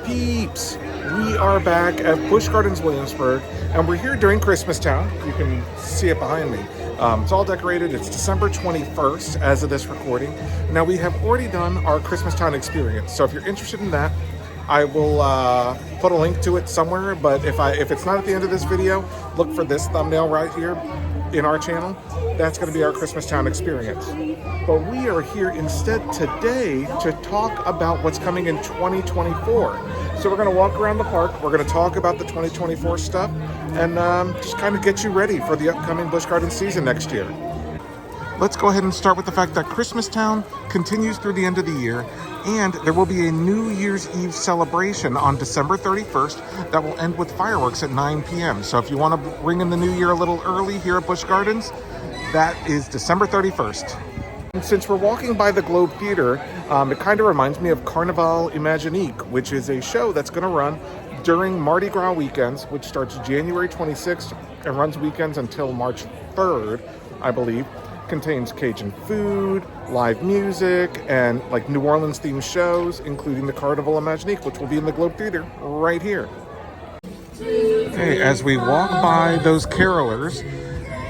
peeps? We are back at Busch Gardens Williamsburg, and we're here during Christmas Town. You can see it behind me. It's all decorated. It's December 21st as of this recording. Now, we have already done our Christmas Town experience, so if you're interested in that, I will put a link to it somewhere, but if it's not at the end of this video, look for this thumbnail right here in our channel. That's going to be our Christmas Town experience. But we are here instead today to talk about what's coming in 2024. So we're going to walk around the park, we're going to talk about the 2024 stuff, and just kind of get you ready for the upcoming Busch Gardens season next year. Let's go ahead and start with the fact that Christmas Town continues through the end of the year, and there will be a New Year's Eve celebration on December 31st that will end with fireworks at 9 p.m. So if you want to ring in the new year a little early here at Busch Gardens, that is December 31st. And since we're walking by the Globe Theater, it kind of reminds me of Carnaval Imaginique, which is a show that's going to run during Mardi Gras weekends, which starts January 26th and runs weekends until March 3rd, I believe. Contains Cajun food, live music, and like New Orleans themed shows, including the Carnival Imaginique, which will be in the Globe Theater right here. Okay, as we walk by those carolers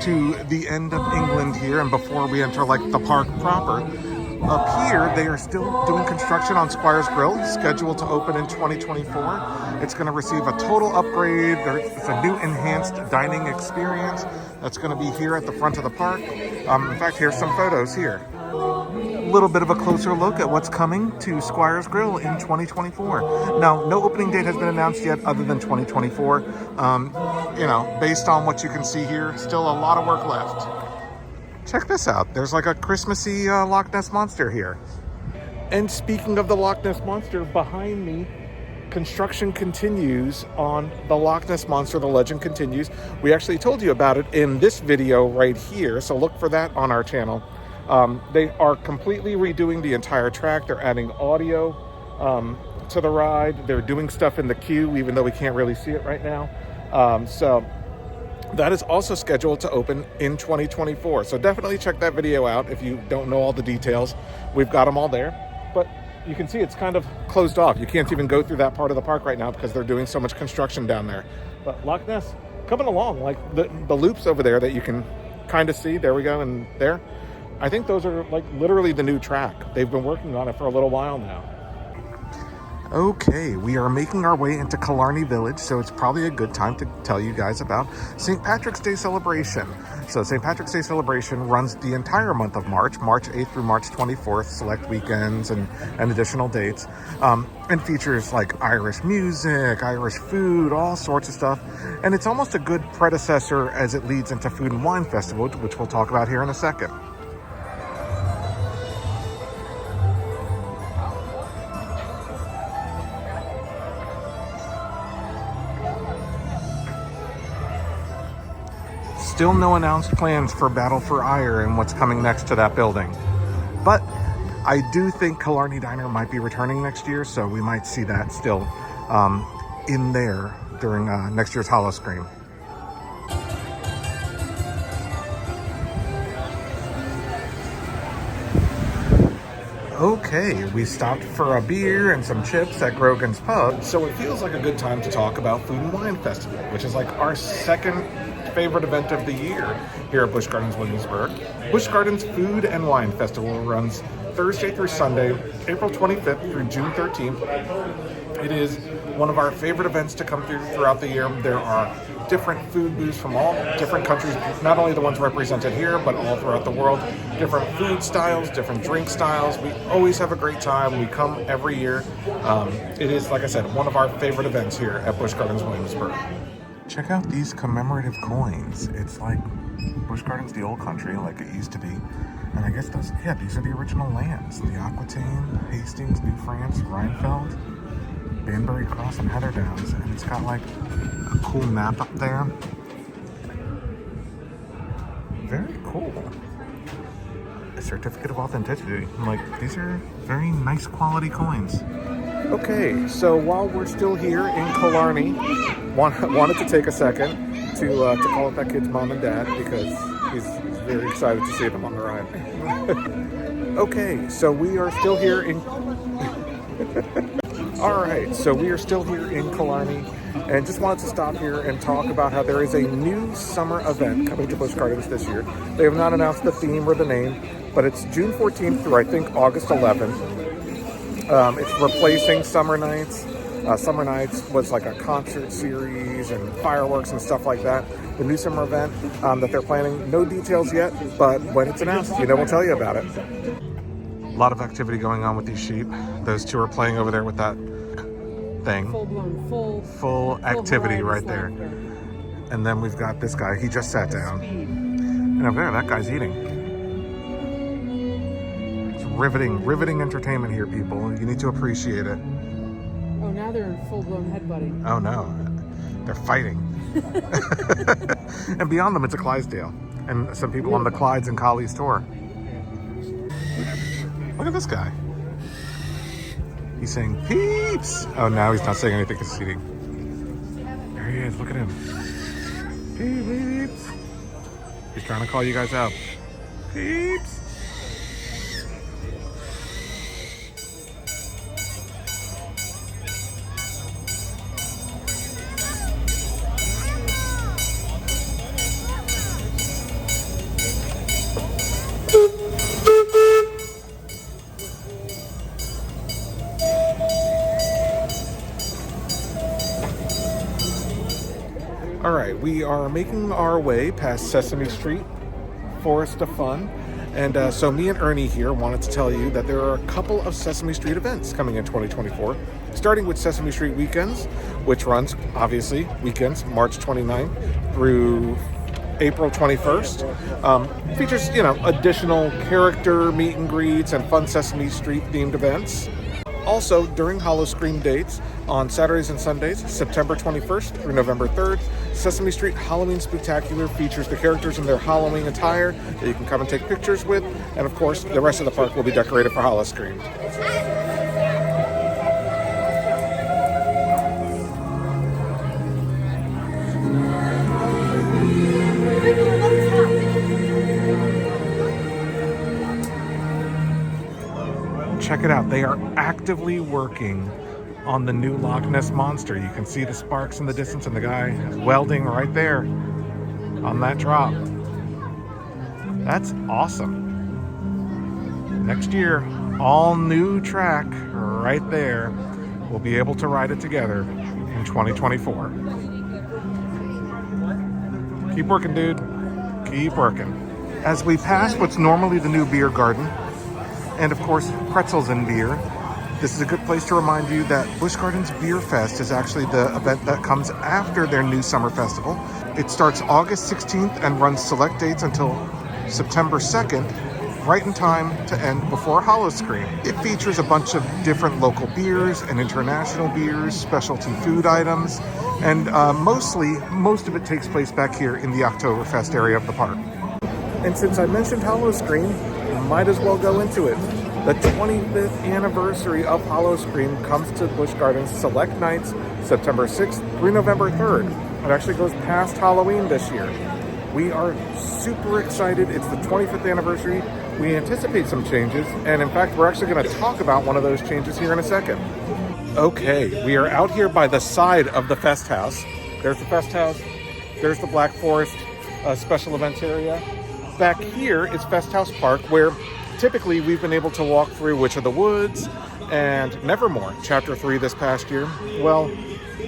to the end of England here, and before we enter like the park proper, up here they are still doing construction on Squires Grill, scheduled to open in 2024. It's going to receive a total upgrade. It's a new enhanced dining experience that's going to be here at the front of the park. In fact, here's some photos here. A little bit of a closer look at what's coming to Squires Grill in 2024. Now, no opening date has been announced yet other than 2024. Based on what you can see here, still a lot of work left. Check this out. There's like a Christmassy Loch Ness Monster here. And speaking of the Loch Ness Monster, behind me, construction continues on the Loch Ness Monster. The legend continues. We actually told you about it in this video right here, so look for that on our channel. They are completely redoing the entire track. They're adding audio to the ride. They're doing stuff in the queue, even though we can't really see it right now. So that is also scheduled to open in 2024. So definitely check that video out if you don't know all the details. We've got them all there. But you can see it's kind of closed off. You can't even go through that part of the park right now because they're doing so much construction down there. But Loch Ness coming along, like the loops over there that you can kind of see. There we go, and there. I think those are like literally the new track. They've been working on it for a little while now. Okay, we are making our way into Killarney Village, so it's probably a good time to tell you guys about St. Patrick's Day celebration. So St. Patrick's Day celebration runs the entire month of March 8th through March 24th, select weekends and additional dates, and features like Irish music, Irish food, all sorts of stuff. And it's almost a good predecessor as it leads into Food and Wine Festival, which we'll talk about here in a second. Still no announced plans for Battle for Ire and what's coming next to that building. But I do think Killarney Diner might be returning next year, so we might see that still in there during next year's howl-o-scream. Okay, we stopped for a beer and some chips at Grogan's Pub, so it feels like a good time to talk about Food and Wine Festival, which is like our second favorite event of the year here at Busch Gardens Williamsburg. Busch Gardens Food and Wine Festival runs Thursday through Sunday, April 25th through June 13th. It is one of our favorite events to come through throughout the year. There are different food booths from all different countries, not only the ones represented here, but all throughout the world. Different food styles, different drink styles. We always have a great time. We come every year. It is, like I said, one of our favorite events here at Busch Gardens Williamsburg. Check out these commemorative coins. It's like Busch Gardens, the old country, like it used to be. And I guess these are the original lands. The Aquitaine, Hastings, New France, Rheinfeld, Banbury Cross, and Heather Downs. And it's got like a cool map up there. Very cool. A certificate of authenticity. Like, these are very nice quality coins. Okay, so while we're still here in Killarney, wanted to take a second to call up that kid's mom and dad because he's very excited to see them on the ride. Okay, so we are still here in All right, so we are still here in Killarney and just wanted to stop here and talk about how there is a new summer event coming to Busch Gardens this year. They have not announced the theme or the name, but it's June 14th through I think August 11th. It's replacing Summer Nights. Summer Nights was like a concert series and fireworks and stuff like that. The new summer event that they're planning, no details yet, but when it's announced, we'll tell you about it. A lot of activity going on with these sheep. Those two are playing over there with that thing. Full activity right there. And then we've got this guy. He just sat down. And over there, that guy's eating. It's riveting entertainment here, people. You need to appreciate it. Oh, now they're in full-blown headbutting. Oh no, they're fighting. And beyond them, it's a Clydesdale. And some people on the Clydes and Collies tour. Look at this guy. He's saying, peeps! Oh, now he's not saying anything because he's eating. There he is, look at him. Peeps! He's trying to call you guys out. Peeps! All right, we are making our way past Sesame Street, Forest of Fun. And so me and Ernie here wanted to tell you that there are a couple of Sesame Street events coming in 2024, starting with Sesame Street Weekends, which runs, obviously, weekends, March 29th through April 21st. Features, additional character meet and greets and fun Sesame Street themed events. Also, during howl-o-scream dates on Saturdays and Sundays, September 21st through November 3rd, Sesame Street Halloween Spooktacular features the characters in their Halloween attire that you can come and take pictures with. And of course, the rest of the park will be decorated for howl-o-scream. Check it out. They are actively working on the new Loch Ness Monster. You can see the sparks in the distance and the guy welding right there on that drop. That's awesome. Next year, all new track right there. We'll be able to ride it together in 2024. Keep working, dude. Keep working. As we pass what's normally the new beer garden, and of course, pretzels and beer, this is a good place to remind you that Busch Gardens Beer Fest is actually the event that comes after their new summer festival. It starts August 16th and runs select dates until September 2nd, right in time to end before howl-o-scream. It features a bunch of different local beers and international beers, specialty food items, and most of it takes place back here in the Oktoberfest area of the park. And since I mentioned howl-o-scream, might as well go into it. The 25th anniversary of howl-o-scream comes to Busch Gardens select nights, September 6th through November 3rd. It actually goes past Halloween this year. We are super excited. It's the 25th anniversary. We anticipate some changes, and in fact, we're actually going to talk about one of those changes here in a second. Okay, we are out here by the side of the Fest House. There's the Fest House. There's the Black Forest special events area. Back here is Fest House Park, where typically we've been able to walk through Witch of the Woods and Nevermore, Chapter 3 this past year. Well,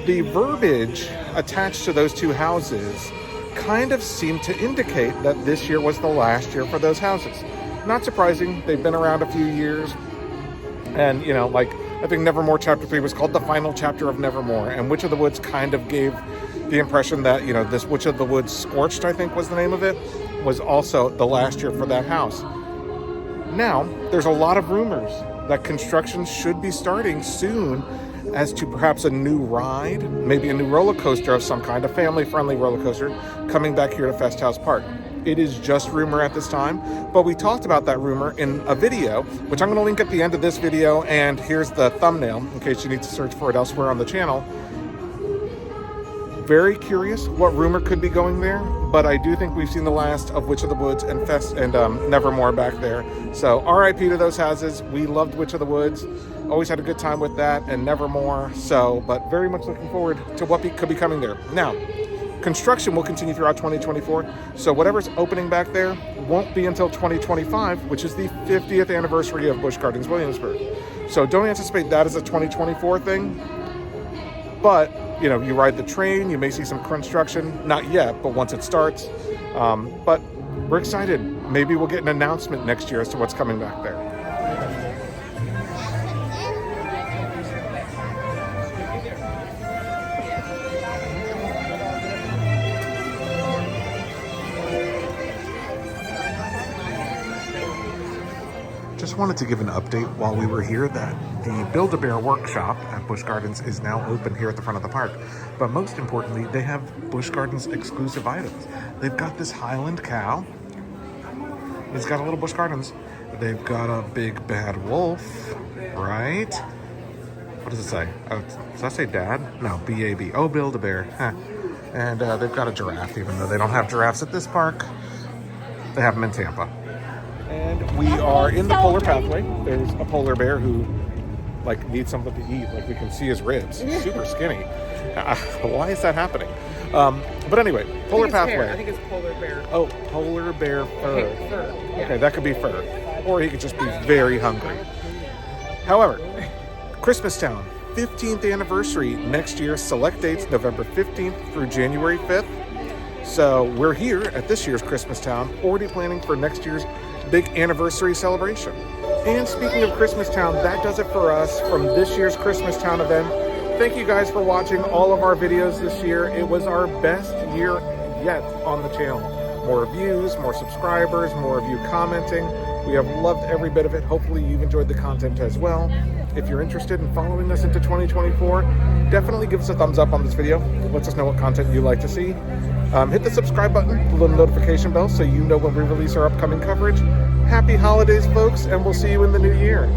the verbiage attached to those two houses kind of seemed to indicate that this year was the last year for those houses. Not surprising, they've been around a few years. And, I think Nevermore Chapter 3 was called the final chapter of Nevermore, and Witch of the Woods kind of gave the impression that, this Witch of the Woods Scorched, I think was the name of it, was also the last year for that house. Now, there's a lot of rumors that construction should be starting soon as to perhaps a new ride, maybe a new roller coaster of some kind, a family-friendly roller coaster, coming back here to Fest House Park. It is just rumor at this time, but we talked about that rumor in a video, which I'm going to link at the end of this video, and here's the thumbnail in case you need to search for it elsewhere on the channel. Very curious what rumor could be going there, but I do think we've seen the last of Witch of the Woods and Nevermore back there. So RIP to those houses. We loved Witch of the Woods. Always had a good time with that and Nevermore. So, but very much looking forward to what could be coming there. Now, construction will continue throughout 2024. So whatever's opening back there won't be until 2025, which is the 50th anniversary of Busch Gardens Williamsburg. So don't anticipate that as a 2024 thing. But, you know, you ride the train, you may see some construction. Not yet, but once it starts. But we're excited. Maybe we'll get an announcement next year as to what's coming back there. Just wanted to give an update while we were here that the Build-A-Bear workshop at Busch Gardens is now open here at the front of the park. But most importantly, they have Busch Gardens exclusive items. They've got this Highland cow. It's got a little Busch Gardens. They've got a big bad wolf, right? What does it say? Oh, does that say dad? No, B-A-B. Oh, Build-A-Bear. Huh. And they've got a giraffe, even though they don't have giraffes at this park. They have them in Tampa. And we are in the polar pathway. There's a polar bear who, like, needs something to eat. Like, we can see his ribs. He's super skinny. Why is that happening? But anyway, polar pathway. I think it's polar bear. Oh, polar bear fur. Okay, fur. Yeah. Okay, that could be fur. Or he could just be very hungry. However, Christmas Town, 15th anniversary next year. Select dates November 15th through January 5th. So we're here at this year's Christmas Town, already planning for next year's big anniversary celebration. And speaking of Christmas Town, that does it for us from this year's Christmas Town event. Thank you guys for watching all of our videos this year. It was our best year yet on the channel. More views, more subscribers, more of you commenting. We have loved every bit of it. Hopefully you've enjoyed the content as well. If you're interested in following us into 2024, definitely give us a thumbs up on this video. Let us know what content you'd like to see. Hit the subscribe button, the little notification bell, so you know when we release our upcoming coverage. Happy holidays, folks, and we'll see you in the new year.